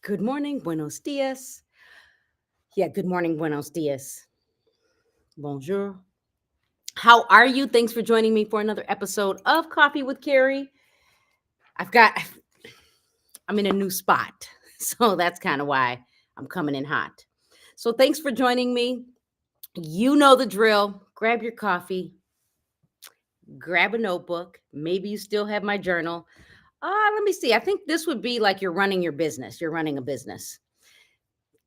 Good morning, buenos dias. Yeah, good morning, buenos dias. Bonjour. How are you? Thanks for joining me for another episode of Coffee with Carrie. I've got, I'm in a new spot. So that's kind of why I'm coming in hot. So thanks for joining me. You know the drill. Grab your coffee, grab a notebook. Maybe you still have my journal. Let me see. I think this would be like you're running your business. You're running a business.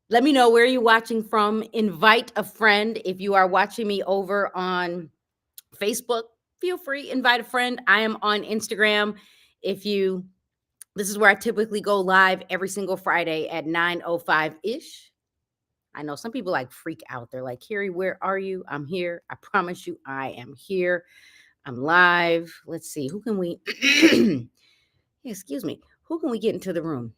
Let me know where you're watching from. Invite a friend. If you are watching me over on Facebook, feel free, invite a friend. I am on Instagram. If you, this is where I typically go live every single Friday at 9:05-ish. I know some people like freak out. They're like, Carrie, where are you? I'm here. I promise you, I am here. I'm live. Let's see. Who can we, excuse me, who can we get into the room?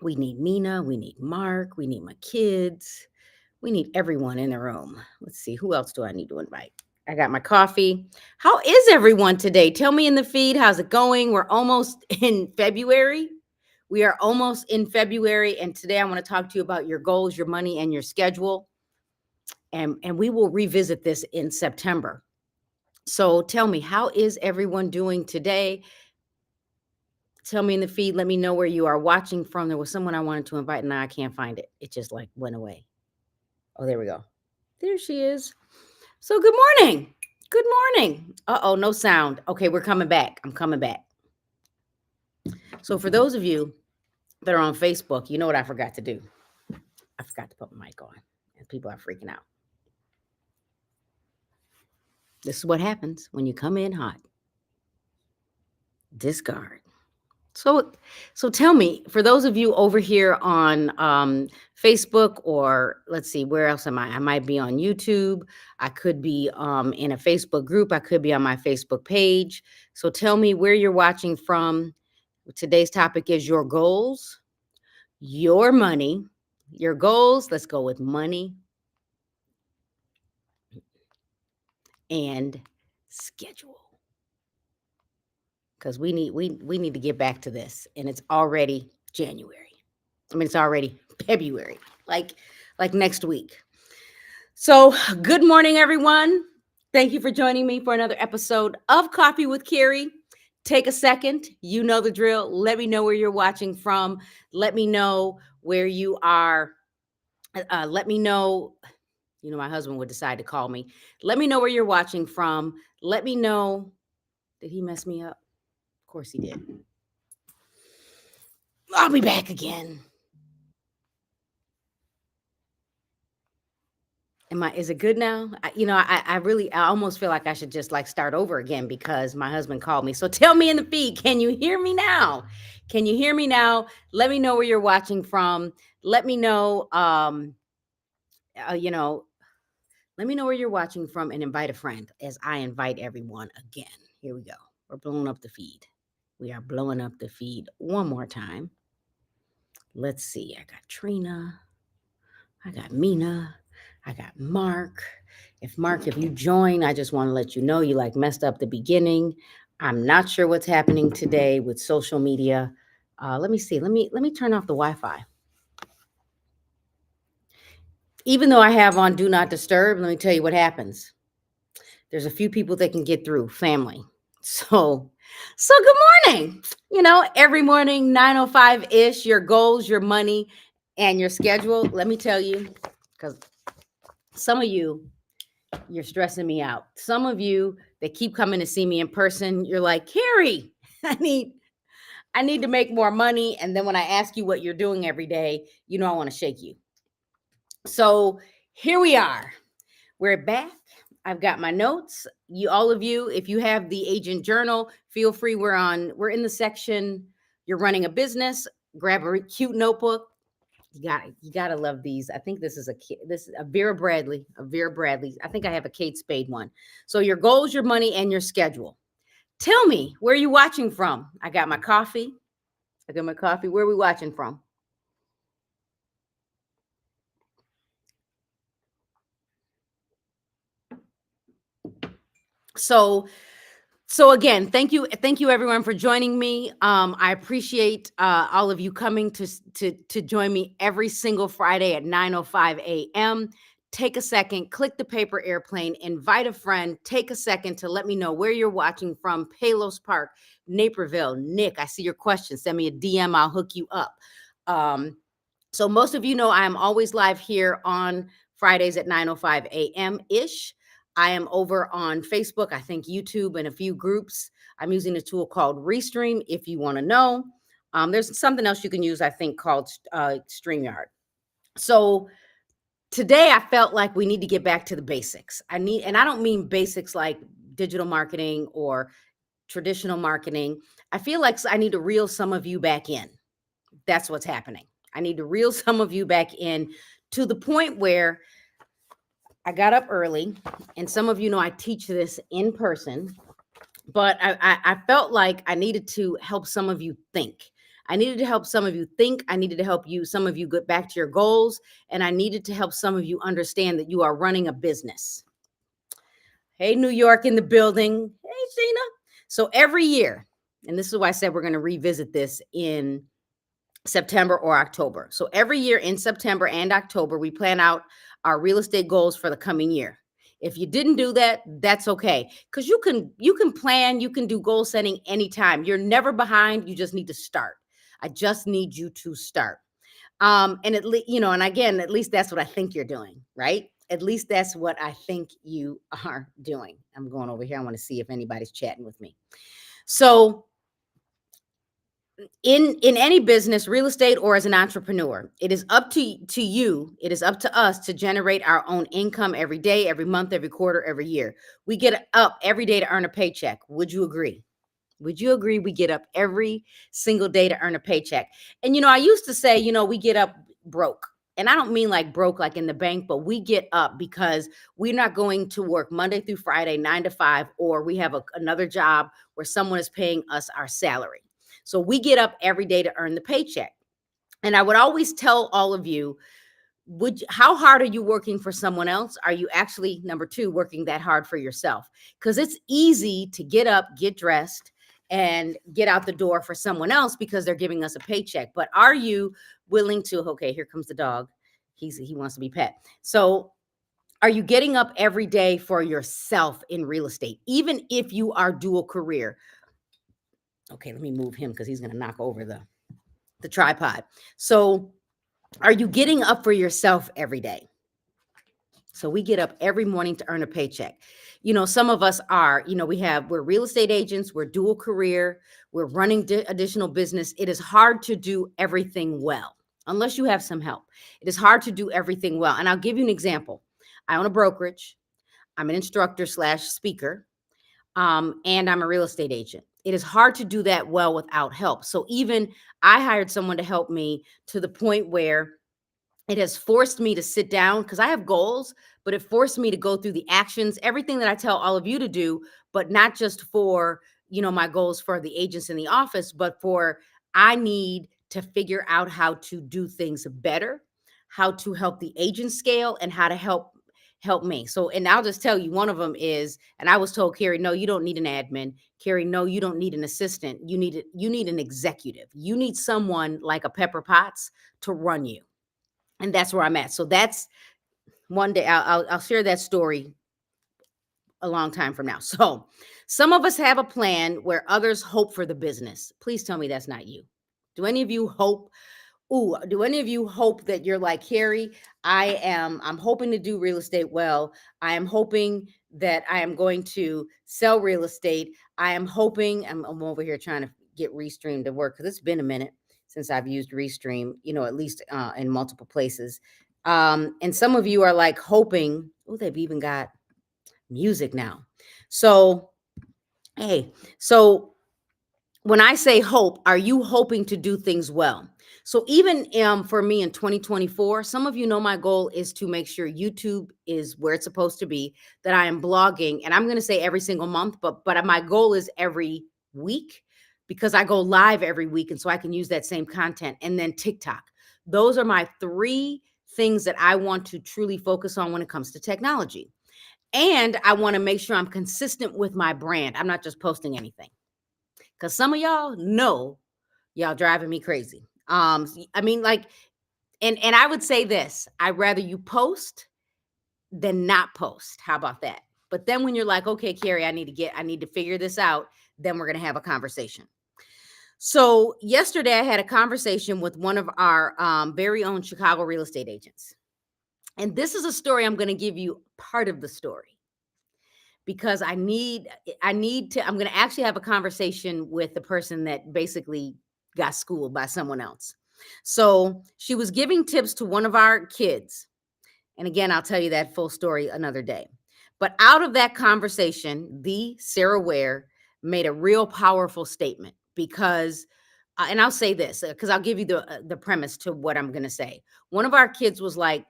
We need Mina. We need Mark. We need my kids. We need everyone in the room. Let's see. Who else do I need to invite? I got my coffee. How is everyone today? Tell me in the feed. How's it going? We're almost in February. We are almost in February. And today I want to talk to you about your goals, your money, and your schedule. And we will revisit this in September. So tell me, how is everyone doing today? Tell me in the feed. Let me know where you are watching from. There was someone I wanted to invite, and now I can't find it. It just like went away. Oh, there we go. There she is. So good morning. Good morning. Uh-oh, no sound. Okay, we're coming back. I'm coming back. So for those of you that are on Facebook, you know what I forgot to do? I forgot to put my mic on, and people are freaking out. This is what happens when you come in hot. Discard. So tell me, for those of you over here on Facebook, or let's see, where else am I? I might be on YouTube. I could be in a Facebook group. I could be on my Facebook page. So tell me where you're watching from. Today's topic is your goals, your money, your goals. Let's go with money and schedule, because we need to get back to this, and it's already January. I mean, it's already February, like next week. So, good morning, everyone. Thank you for joining me for another episode of Coffee with Carrie. Take a second. You know the drill. Let me know where you're watching from. Let me know where you are. Let me know. You know, my husband would decide to call me. Let me know where you're watching from. Let me know. Did he mess me up? Of course he did. I'll be back again. Is it good now? I really, I almost feel like I should just like start over again because my husband called me. So tell me in the feed, can you hear me now? Can you hear me now? Let me know where you're watching from. Let me know, uh, you know, let me know where you're watching from and invite a friend as I invite everyone again. Here we go. We're blowing up the feed. We are blowing up the feed one more time. Let's see. I got Trina. I got Mina. I got Mark. If you join, I just want to let you know you like messed up the beginning. I'm not sure what's happening today with social media. Let me see. Let me turn off the Wi-Fi. Even though I have on Do Not Disturb, let me tell you what happens. There's a few people that can get through, family. So good morning. You know, every morning, 9:05-ish, your goals, your money, and your schedule. Let me tell you, because some of you, you're stressing me out. Some of you that keep coming to see me in person, you're like, Carrie, I need I need to make more money. And then when I ask you what you're doing every day, you know I want to shake you. So here we are. We're back. I've got my notes. You, all of you, if you have the agent journal, feel free. We're in the section. You're running a business. Grab a cute notebook. You gotta love these. I think this is a Vera Bradley. A Vera Bradley. I think I have a Kate Spade one. So your goals, your money, and your schedule. Tell me, where are you watching from? I got my coffee. I got my coffee. Where are we watching from? So So again, thank you everyone for joining me. I appreciate all of you coming to join me every single Friday at 9:05 a.m. Take a second, click the paper airplane, invite a friend, take a second to let me know where you're watching from. Palos Park, Naperville. Nick, I see your question. Send me a DM, I'll hook you up. So most of you know I am always live here on Fridays at 9:05 a.m. ish. I am over on Facebook, I think YouTube, and a few groups. I'm using a tool called Restream if you want to know. There's something else you can use, I think, called StreamYard. So today I felt like we need to get back to the basics. And I don't mean basics like digital marketing or traditional marketing. I feel like I need to reel some of you back in. That's what's happening. I need to reel some of you back in to the point where I got up early, and some of you know I teach this in person, but I felt like I needed to help some of you think. I needed to help some of you think. I needed to help you, some of you get back to your goals, and I needed to help some of you understand that you are running a business. Hey, New York in the building. Hey, Gina. So every year, and this is why I said we're going to revisit this in September or October. So every year in September and October, we plan out our real estate goals for the coming year. If you didn't do that, that's okay. Because you can plan, you can do goal setting anytime. You're never behind. You just need to start. I just need you to start. And at least, and again, at least that's what I think you're doing, right? At least that's what I think you are doing. I'm going over here. I want to see if anybody's chatting with me. So in any business, real estate, or as an entrepreneur, it is up to you, it is up to us to generate our own income every day, every month, every quarter, every year. We get up every day to earn a paycheck. Would you agree? Would you agree we get up every single day to earn a paycheck? And I used to say, we get up broke. And I don't mean like broke like in the bank, but we get up because we're not going to work Monday through Friday, 9 to 5, or we have another job where someone is paying us our salary. So we get up every day to earn the paycheck. And I would always tell all of you, how hard are you working for someone else? Are you actually, number two, working that hard for yourself? Because it's easy to get up, get dressed, and get out the door for someone else because they're giving us a paycheck. But are you willing to, okay, here comes the dog. He wants to be pet. So are you getting up every day for yourself in real estate, even if you are dual career? Okay, let me move him because he's going to knock over the tripod. So are you getting up for yourself every day? So we get up every morning to earn a paycheck. Some of us are, we're real estate agents, we're dual career, we're running additional business. It is hard to do everything well unless you have some help. It is hard to do everything well. And I'll give you an example. I own a brokerage. I'm an instructor / speaker. And I'm a real estate agent. It is hard to do that well without help. So even I hired someone to help me to the point where it has forced me to sit down because I have goals, but it forced me to go through the actions, everything that I tell all of you to do, but not just for, my goals for the agents in the office, but for I need to figure out how to do things better, how to help the agent scale, and how to help me. So, and I'll just tell you, one of them is, and I was told, Carrie, no, you don't need an admin. Carrie, no, you don't need an assistant. You need an executive. You need someone like a Pepper Potts to run you. And that's where I'm at. So that's one day I'll share that story a long time from now. So some of us have a plan where others hope for the business. Please tell me that's not you. Do any of you hope? Do any of you hope that you're like, Carrie, I'm hoping to do real estate well. I am hoping that I am going to sell real estate. I am hoping, I'm over here trying to get Restream to work because it's been a minute since I've used Restream, at least in multiple places. And some of you are like hoping, they've even got music now. So, hey, so when I say hope, are you hoping to do things well? So even for me in 2024, some of you know my goal is to make sure YouTube is where it's supposed to be, that I am blogging, and I'm going to say every single month, but my goal is every week because I go live every week, and so I can use that same content. And then TikTok. Those are my 3 things that I want to truly focus on when it comes to technology. And I want to make sure I'm consistent with my brand. I'm not just posting anything. Because some of y'all know y'all driving me crazy. I mean, like, and I would say this: I'd rather you post than not post. How about that? But then when you're like, okay, Carrie, I need to figure this out, then we're gonna have a conversation. So yesterday I had a conversation with one of our very own Chicago real estate agents. And this is a story I'm gonna give you part of the story because I'm going to actually have a conversation with the person that basically got schooled by someone else. So she was giving tips to one of our kids. And again, I'll tell you that full story another day. But out of that conversation, the Sarah Ware made a real powerful statement because, and I'll say this because I'll give you the premise to what I'm going to say. One of our kids was like,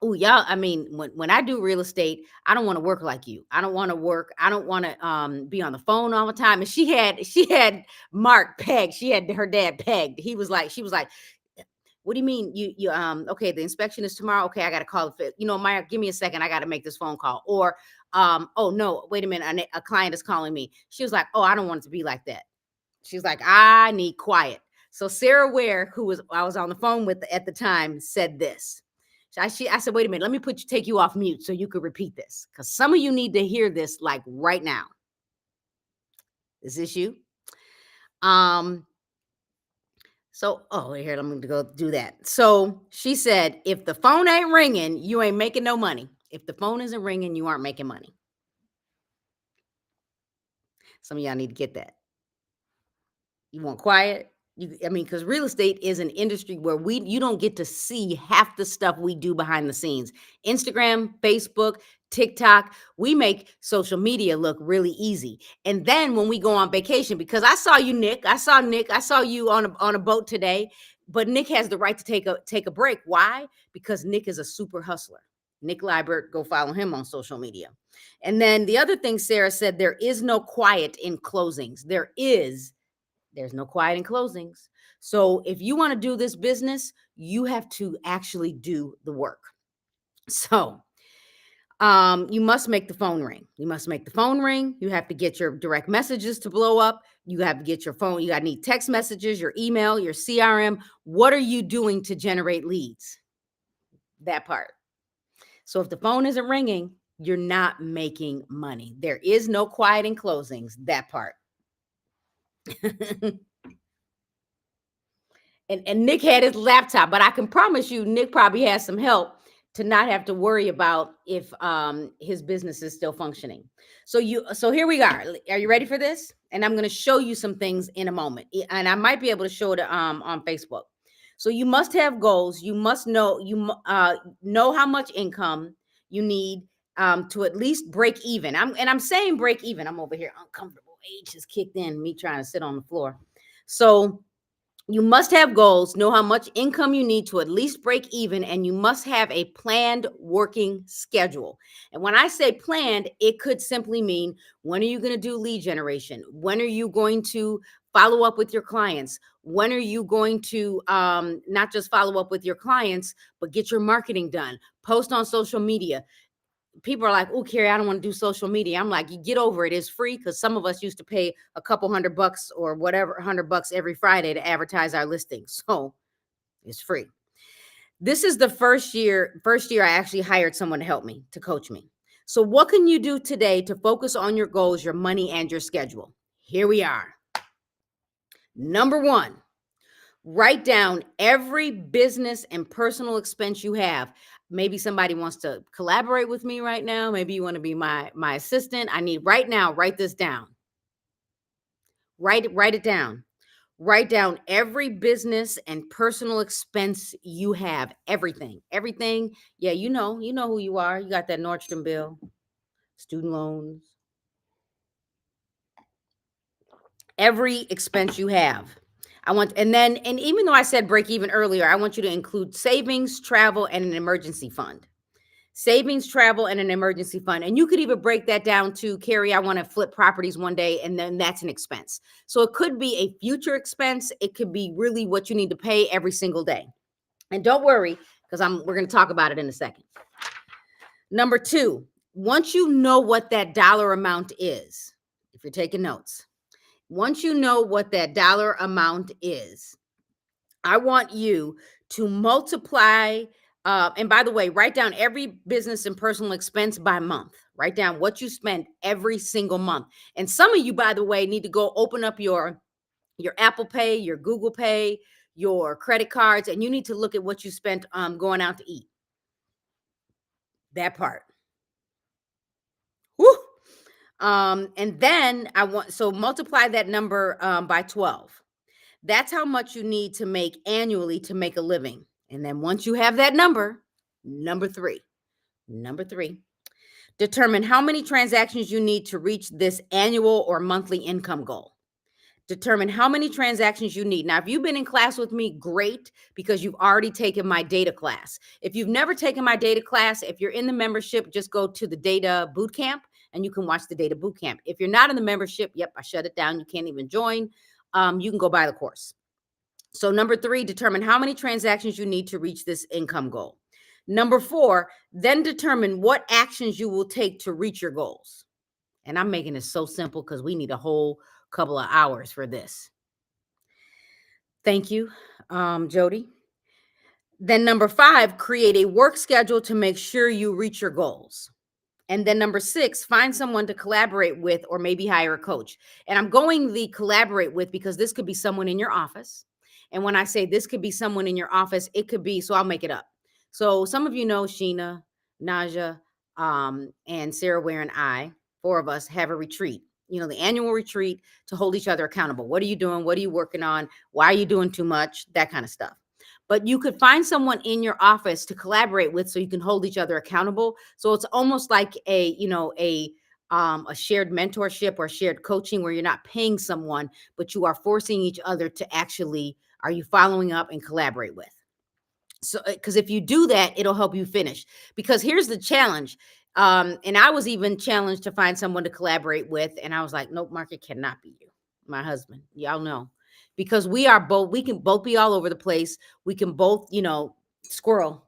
oh, y'all, I mean, when I do real estate, I don't want to work like you. I don't want to work. I don't want to be on the phone all the time. And she had Mark pegged. She had her dad pegged. She was like, what do you mean? You okay, the inspection is tomorrow. Okay, I gotta call the fit. Maya, give me a second. I gotta make this phone call. Or oh no, wait a minute, a client is calling me. She was like, oh, I don't want it to be like that. She's like, I need quiet. So Sarah Ware, I was on the phone with at the time, said this. I said, wait a minute, let me take you off mute so you could repeat this. Because some of you need to hear this like right now. This issue. So, here, I'm going to go do that. So she said, if the phone ain't ringing, you ain't making no money. If the phone isn't ringing, you aren't making money. Some of y'all need to get that. You want quiet? Because real estate is an industry where you don't get to see half the stuff we do behind the scenes. Instagram, Facebook, TikTok, we make social media look really easy. And then when we go on vacation, because I saw you, Nick, I saw you on a boat today, but Nick has the right to take a break. Why? Because Nick is a super hustler. Nick Liebert, go follow him on social media. And then the other thing Sarah said, there is no quiet in closings. There's no quiet in closings. So if you want to do this business, you have to actually do the work. So you must make the phone ring. You must make the phone ring. You have to get your direct messages to blow up. You have to get your phone. You got to need text messages, your email, your CRM. What are you doing to generate leads? That part. So if the phone isn't ringing, you're not making money. There is no quiet in closings. That part. And Nick had his laptop, but I can promise you, Nick probably has some help to not have to worry about if his business is still functioning. So here we are. Are you ready for this? And I'm going to show you some things in a moment, and I might be able to show it on Facebook. So you must have goals. You must know know how much income you need to at least break even. I'm saying break even. I'm over here uncomfortable. Age has kicked in. Me trying to sit on the floor. So you must have goals, know how much income you need to at least break even, and you must have a planned working schedule. And when I say planned, it could simply mean, when are you going to do lead generation? When are you going to follow up with your clients? When are you going to not just follow up with your clients, but get your marketing done? Post on social media. People are like, oh, Carrie, I don't want to do social media. I'm like, you get over it. It's free, because some of us used to pay a couple $100 or whatever, $100 every Friday to advertise our listings. So it's free. This is the first year I actually hired someone to help me, to coach me. So what can you do today to focus on your goals, your money, and your schedule? Here we are. Number one, write down every business and personal expense you have. Maybe somebody wants to collaborate with me right now. Maybe you want to be my assistant. Write this down. Write it down. Write down every business and personal expense you have. Everything. Yeah, you know who you are. You got that Nordstrom bill, student loans, every expense you have. And even though I said break even earlier, I want you to include savings, travel, and an emergency fund. Savings, travel, and an emergency fund. And you could even break that down to, Carrie, I want to flip properties one day, and then that's an expense. So it could be a future expense. It could be really what you need to pay every single day. And don't worry, because we're going to talk about it in a second. Number two, once you know what that dollar amount is, if you're taking notes, once you know what that dollar amount is, I want you to multiply. And by the way, write down every business and personal expense by month. Write down what you spend every single month. And some of you, by the way, need to go open up your Apple Pay, your Google Pay, your credit cards, and you need to look at what you spent going out to eat. That part. Woo! And then so multiply that number by 12. That's how much you need to make annually to make a living. And then once you have that number three, determine how many transactions you need to reach this annual or monthly income goal. Determine how many transactions you need. Now, if you've been in class with me, great, because you've already taken my data class. If you've never taken my data class, if you're in the membership, just go to the data boot camp and you can watch the data boot camp. If you're not in the membership, yep, I shut it down. You can't even join. You can go buy the course. So number 3, determine how many transactions you need to reach this income goal. Number 4, then determine what actions you will take to reach your goals. And I'm making it so simple because we need a whole couple of hours for this. Thank you, Jody. Then number 5, create a work schedule to make sure you reach your goals. And then number 6, find someone to collaborate with or maybe hire a coach. And I'm going the collaborate with because this could be someone in your office. And when I say this could be someone in your office, it could be, so I'll make it up. So some of you know Sheena, Naja, and Sarah Ware and I, 4 of us, have a retreat. You know, the annual retreat to hold each other accountable. What are you doing? What are you working on? Why are you doing too much? That kind of stuff. But you could find someone in your office to collaborate with so you can hold each other accountable. So it's almost like a shared mentorship or shared coaching where you're not paying someone, but you are forcing each other to actually, are you following up and collaborate with? So, because if you do that, it'll help you finish. Because here's the challenge. And I was even challenged to find someone to collaborate with. And I was like, nope, Mark, it cannot be you, my husband. Y'all know. Because we can both be all over the place. We can both, squirrel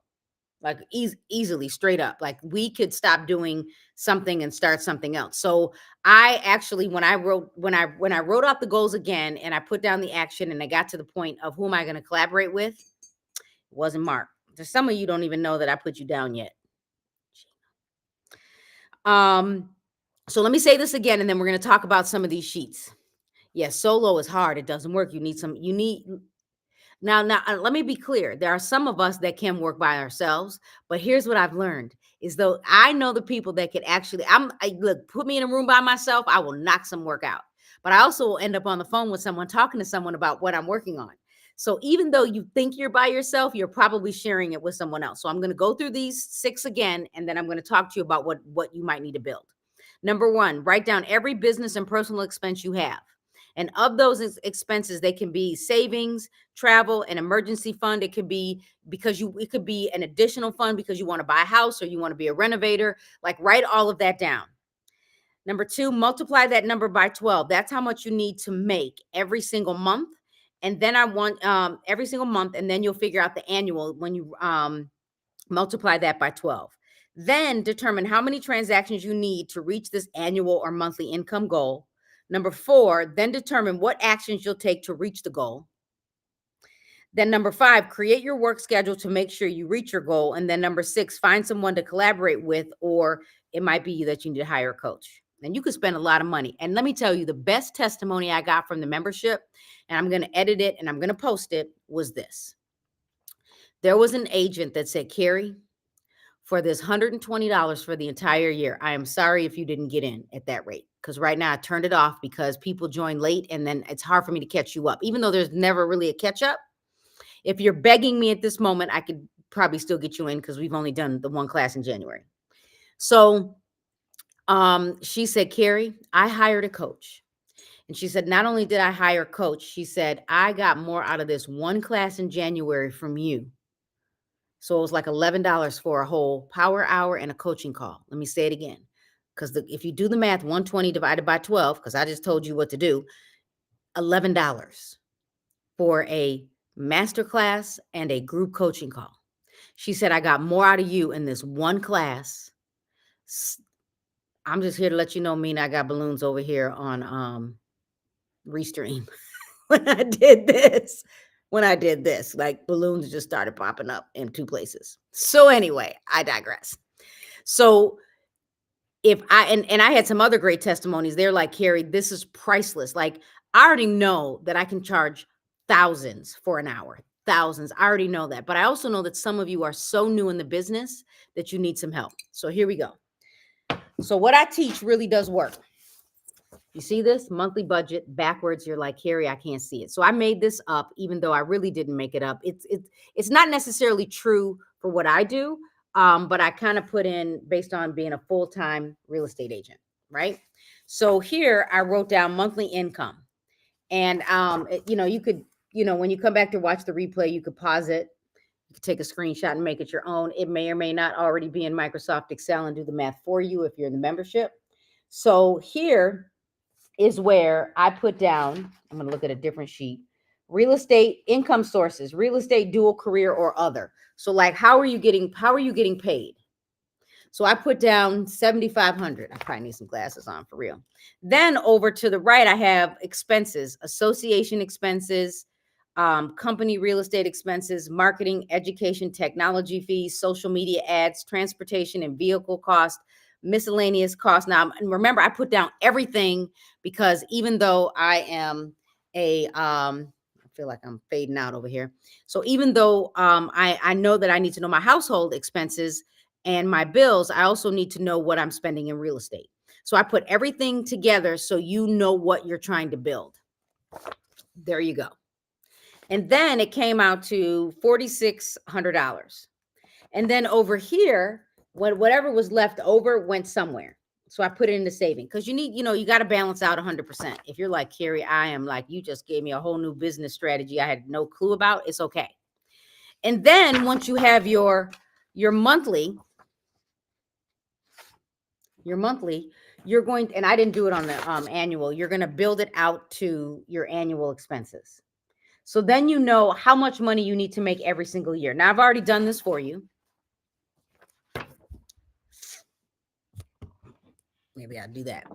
like easily straight up. Like we could stop doing something and start something else. So I actually, when I wrote out the goals again and I put down the action and I got to the point of who am I going to collaborate with, it wasn't Mark. There's some of you don't even know that I put you down yet. So let me say this again, and then we're going to talk about some of these sheets. Yes, solo is hard. It doesn't work. Now, let me be clear. There are some of us that can work by ourselves, but here's what I've learned is though I know the people that could actually, look, put me in a room by myself, I will knock some work out. But I also will end up on the phone with someone, talking to someone about what I'm working on. So even though you think you're by yourself, you're probably sharing it with someone else. So I'm going to go through these 6 again, and then I'm going to talk to you about what you might need to build. Number 1, write down every business and personal expense you have. And of those expenses, they can be savings, travel, an emergency fund. It could be it could be an additional fund because you want to buy a house or you want to be a renovator. Like write all of that down. Number 2, multiply that number by 12. That's how much you need to make every single month. And then I want every single month, and then you'll figure out the annual when you multiply that by 12. Then determine how many transactions you need to reach this annual or monthly income goal. Number 4, then determine what actions you'll take to reach the goal. Then number 5, create your work schedule to make sure you reach your goal. And then number 6, find someone to collaborate with, or it might be that you need to hire a coach. And you could spend a lot of money. And let me tell you, the best testimony I got from the membership, and I'm going to edit it and I'm going to post it, was this. There was an agent that said, Carrie, for this $120 for the entire year, I am sorry if you didn't get in at that rate. Because right now I turned it off because people join late and then it's hard for me to catch you up. Even though there's never really a catch up. If you're begging me at this moment, I could probably still get you in because we've only done the one class in January. So she said, Carrie, I hired a coach. And she said, not only did I hire a coach, she said, I got more out of this one class in January from you. So it was like $11 for a whole power hour and a coaching call. Let me say it again. Because if you do the math, 120 divided by 12, because I just told you what to do, $11 for a masterclass and a group coaching call. She said, I got more out of you in this one class I'm just here to let you know, Mina, I got balloons over here on Restream. when I did this, like balloons just started popping up in 2 places. So anyway, I digress. So if I and I had some other great testimonies. They're like, Carrie, this is priceless. Like, I already know that I can charge thousands for an hour. Thousands. I already know that. But I also know that some of you are so new in the business that you need some help. So here we go. So what I teach really does work. You see this monthly budget backwards? You're like, Carrie, I can't see it. So I made this up, even though I really didn't make it up. It's not necessarily true for what I do, but I kind of put in based on being a full-time real estate agent, right? So here I wrote down monthly income, and you could, when you come back to watch the replay, you could pause it. You could take a screenshot and make it your own. It may or may not already be in Microsoft Excel and do the math for you if you're in the membership. So here is where I put down, I'm going to look at a different sheet, real estate income sources, real estate dual career or other. So like, how are you getting paid? So I put down 7,500. I probably need some glasses on for real. Then over to the right, I have expenses, association expenses, company real estate expenses, marketing, education, technology fees, social media ads, transportation and vehicle cost, miscellaneous costs. Now, remember, I put down everything because even though I am I feel like I'm fading out over here. So even though I know that I need to know my household expenses and my bills, I also need to know what I'm spending in real estate. So I put everything together so you know what you're trying to build. There you go. And then it came out to $4,600. And then over here, whatever was left over went somewhere. So I put it into saving because you got to balance out 100%. If you're like, Carrie, I am like, you just gave me a whole new business strategy I had no clue about. It's okay. And then once you have your monthly, you're going, and I didn't do it on the annual, you're going to build it out to your annual expenses. So then you know how much money you need to make every single year. Now, I've already done this for you. Maybe I'll do that.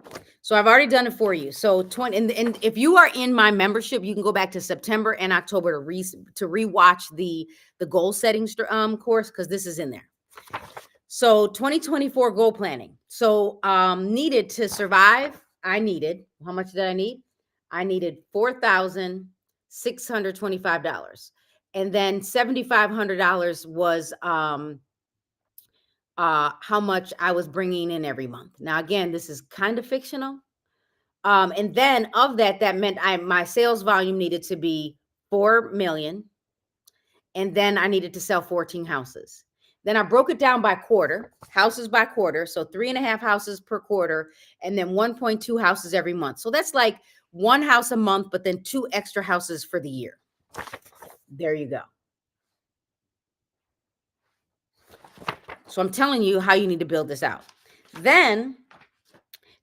So I've already done it for you. So 20, and if you are in my membership, you can go back to September and October to rewatch the goal setting course, because this is in there. So 2024 goal planning. So needed to survive, how much did I need? I needed $4,625. And then $7,500 was how much I was bringing in every month. Now, again, this is kind of fictional. And then of that meant my sales volume needed to be 4 million. And then I needed to sell 14 houses. Then I broke it down by quarter, houses by quarter. So 3.5 houses per quarter, and then 1.2 houses every month. So that's like 1 house a month, but then 2 extra houses for the year. There you go. So I'm telling you how you need to build this out. Then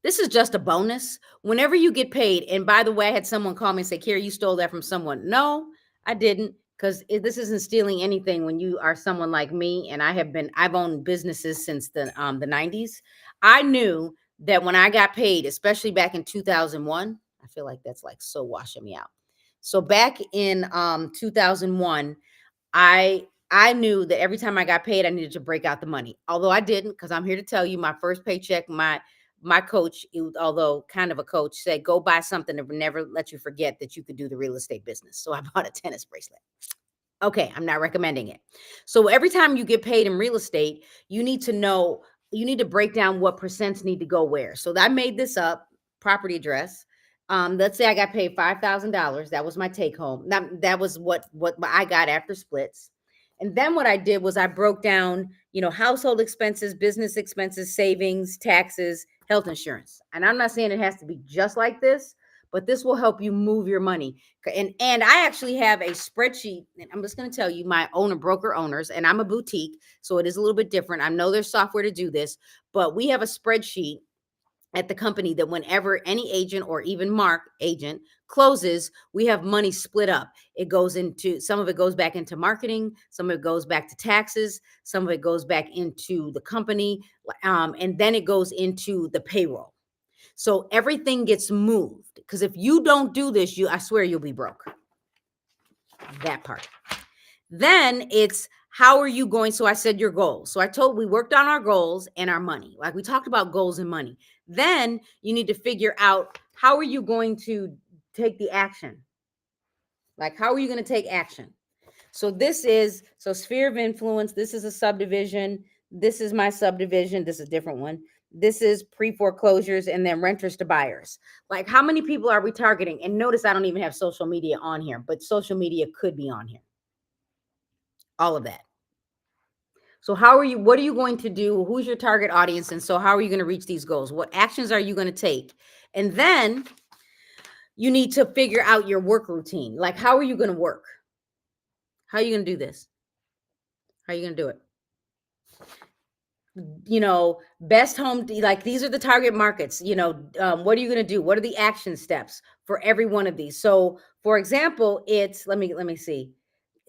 this is just a bonus. Whenever you get paid, and by the way, I had someone call me and say, Carrie, you stole that from someone. No, I didn't, because this isn't stealing anything when you are someone like me. And I've owned businesses since the 90s. I knew that when I got paid, especially back in 2001, I feel like that's like so washing me out. So back in 2001, I knew that every time I got paid, I needed to break out the money. Although I didn't, because I'm here to tell you, my first paycheck, my coach, although kind of a coach, said, go buy something that would never let you forget that you could do the real estate business. So I bought a tennis bracelet. Okay, I'm not recommending it. So every time you get paid in real estate, you need to break down what percents need to go where. So I made this up, property address. Let's say I got paid $5,000. That was my take home. That was what I got after splits. And then what I did was I broke down, household expenses, business expenses, savings, taxes, health insurance. And I'm not saying it has to be just like this, but this will help you move your money. And I actually have a spreadsheet, and I'm just going to tell you, my broker owners, and I'm a boutique, so it is a little bit different. I know there's software to do this, but we have a spreadsheet at the company that whenever any agent or even Mark agent closes, we have money split up. It goes into, some of it goes back into marketing, some of it goes back to taxes, some of it goes back into the company, and then it goes into the payroll. So everything gets moved, because if you don't do this, I swear you'll be broke. That part. Then it's, how are you going? So I said your goals. So we worked on our goals and our money. Like we talked about goals and money. Then you need to figure out, how are you going to take the action? Like, how are you going to take action? So sphere of influence. This is a subdivision. This is my subdivision. This is a different one. This is pre-foreclosures, and then renters to buyers. Like, how many people are we targeting? And notice I don't even have social media on here, but social media could be on here. All of that. So what are you going to do? Who's your target audience? And so how are you going to reach these goals? What actions are you going to take? And then you need to figure out your work routine. Like, how are you going to work? How are you going to do this? How are you going to do it? Best home, like, these are the target markets. What are you going to do? What are the action steps for every one of these? So for example, it's, let me see.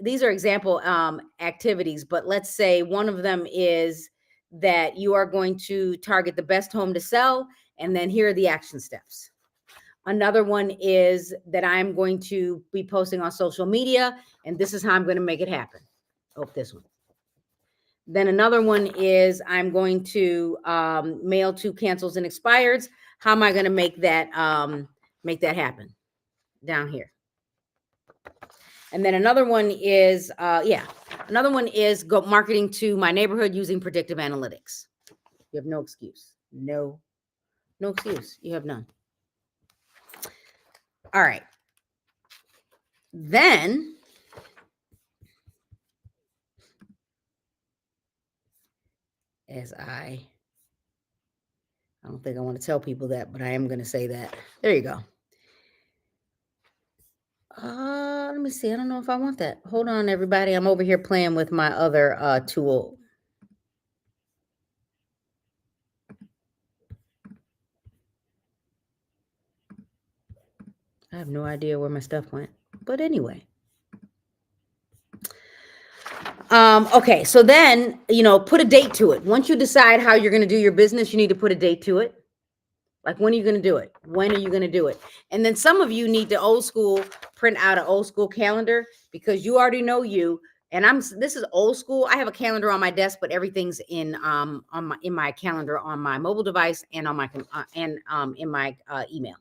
These are example activities, but let's say one of them is that you are going to target the best home to sell, and then here are the action steps. Another one is that I'm going to be posting on social media, and this is how I'm going to make it happen. Oh, this one. Then another one is I'm going to mail to cancels and expireds. How am I going to make that happen? Down here. And then another one is, go marketing to my neighborhood using predictive analytics. You have no excuse. No excuse. You have none. All right. Then I don't think I want to tell people that, but I am going to say that. There you go. Let me see. I don't know if I want that. Hold on, everybody. I'm over here playing with my other tool. I have no idea where my stuff went. But anyway. Okay, so then, put a date to it. Once you decide how you're going to do your business, you need to put a date to it. Like, when are you going to do it? When are you going to do it? And then some of you need to print out an old school calendar, because you already know you. And this is old school. I have a calendar on my desk, but everything's in my calendar on my mobile device and on my in my email.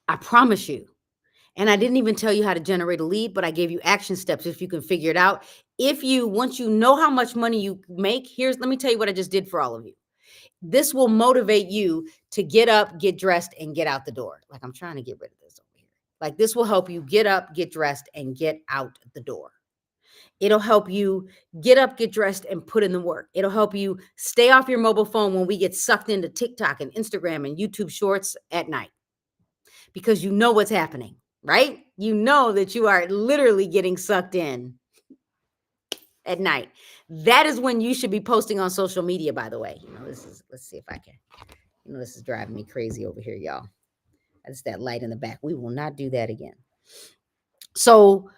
I promise you. And I didn't even tell you how to generate a lead, but I gave you action steps if you can figure it out. Once you know how much money you make, let me tell you what I just did for all of you. This will motivate you to get up, get dressed, and get out the door. Like, I'm trying to get rid of this over here. Like, this will help you get up, get dressed, and get out the door. It'll help you get up, get dressed, and put in the work. It'll help you stay off your mobile phone when we get sucked into TikTok and Instagram and YouTube Shorts at night, because you know what's happening, right? You know that you are literally getting sucked in at night. That is when you should be posting on social media, by the way. Let's see if I can. This is driving me crazy over here, y'all. That's that light in the back. We will not do that again. So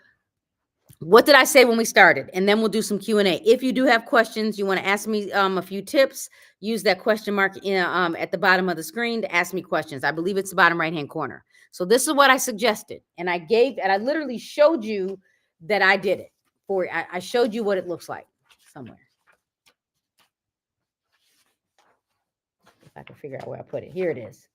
what did I say when we started? And then we'll do some Q&A. If you do have questions, you want to ask me a few tips, use that question mark at the bottom of the screen to ask me questions. I believe it's the bottom right-hand corner. So this is what I suggested. And I literally showed you that I did it. I showed you what it looks like somewhere. If I can figure out where I put it. Here it is.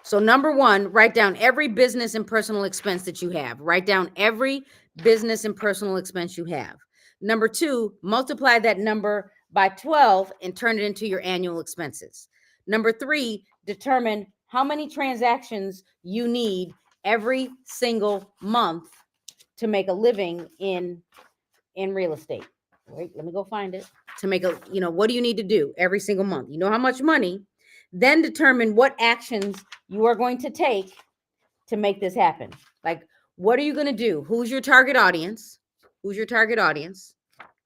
So number one, write down every business and personal expense that you have. Write down every business and personal expense you have. Number two, multiply that number by 12 and turn it into your annual expenses. Number three, determine how many transactions you need every single month to make a living in real estate. Wait, let me go find it. To make what do you need to do every single month? You know how much money. Then determine what actions you are going to take to make this happen. Like, what are you going to do? Who's your target audience? Who's your target audience?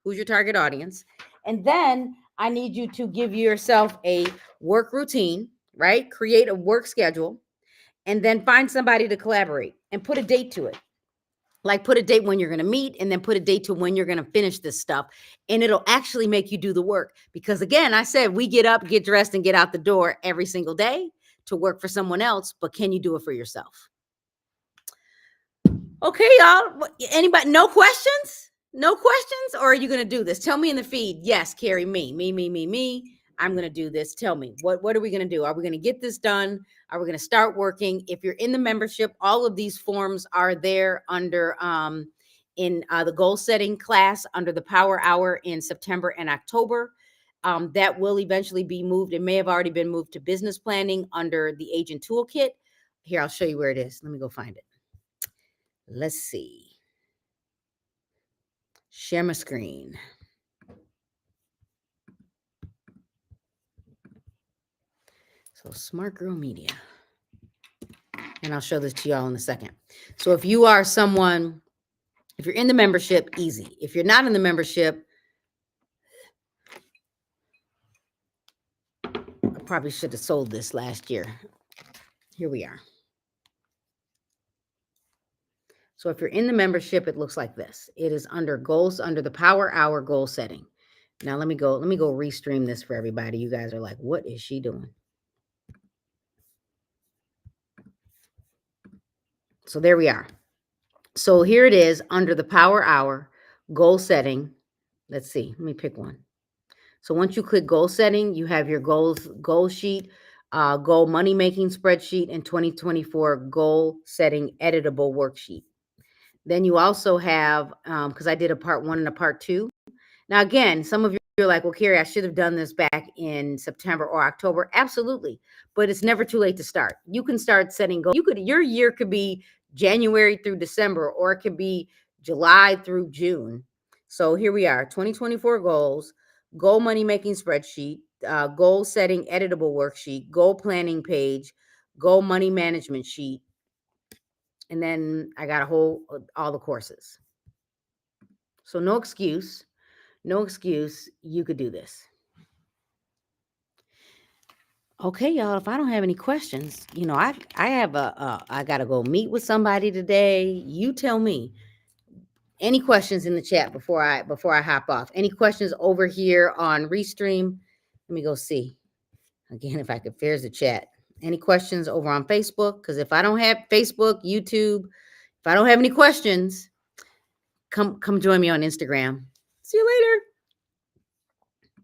Who's your target audience? And then I need you to give yourself a work routine, right? Create a work schedule, and then find somebody to collaborate and put a date to it. Like put a date when you're going to meet, and then put a date to when you're going to finish this stuff. And it'll actually make you do the work. Because again, I said we get up, get dressed, and get out the door every single day to work for someone else. But can you do it for yourself? Okay, y'all. Anybody? No questions? No questions? Or are you going to do this? Tell me in the feed. Yes, Carrie, me. I'm going to do this. Tell me, what are we going to do? Are we going to get this done? Are we going to start working? If you're in the membership, all of these forms are there under in the goal setting class under the Power Hour in September and October. That will eventually be moved. It may have already been moved to business planning under the Agent Toolkit. Here, I'll show you where it is. Let me go find it. Let's see. Share my screen. So Smart Girl Media. And I'll show this to y'all in a second. So if you are someone, if you're in the membership, easy. If you're not in the membership, I probably should have sold this last year. Here we are. So if you're in the membership, it looks like this. It is under goals, under the Power Hour goal setting. Now let me go restream this for everybody. You guys are like, what is she doing? So there we are. So here it is under the Power Hour goal setting. Let's see. Let me pick one. So once you click goal setting, you have your goal sheet, goal money making spreadsheet, and 2024 goal setting editable worksheet. Then you also have, because I did a part 1 and a part 2. Now, again, some of you are like, well, Carrie, I should have done this back in September or October. Absolutely. But it's never too late to start. You can start setting goals. Your year could be January through December, or it could be July through June. So here we are, 2024 goals, goal money making spreadsheet, goal setting editable worksheet, goal planning page, goal money management sheet. And then I got all the courses. So no excuse. You could do this. Okay, y'all, if I don't have any questions, I got to go meet with somebody today. You tell me. Any questions in the chat before I hop off? Any questions over here on Restream? Let me go see. Again, if I could, there's the chat. Any questions over on Facebook? Because if I don't have Facebook, YouTube, if I don't have any questions, come join me on Instagram. See you later.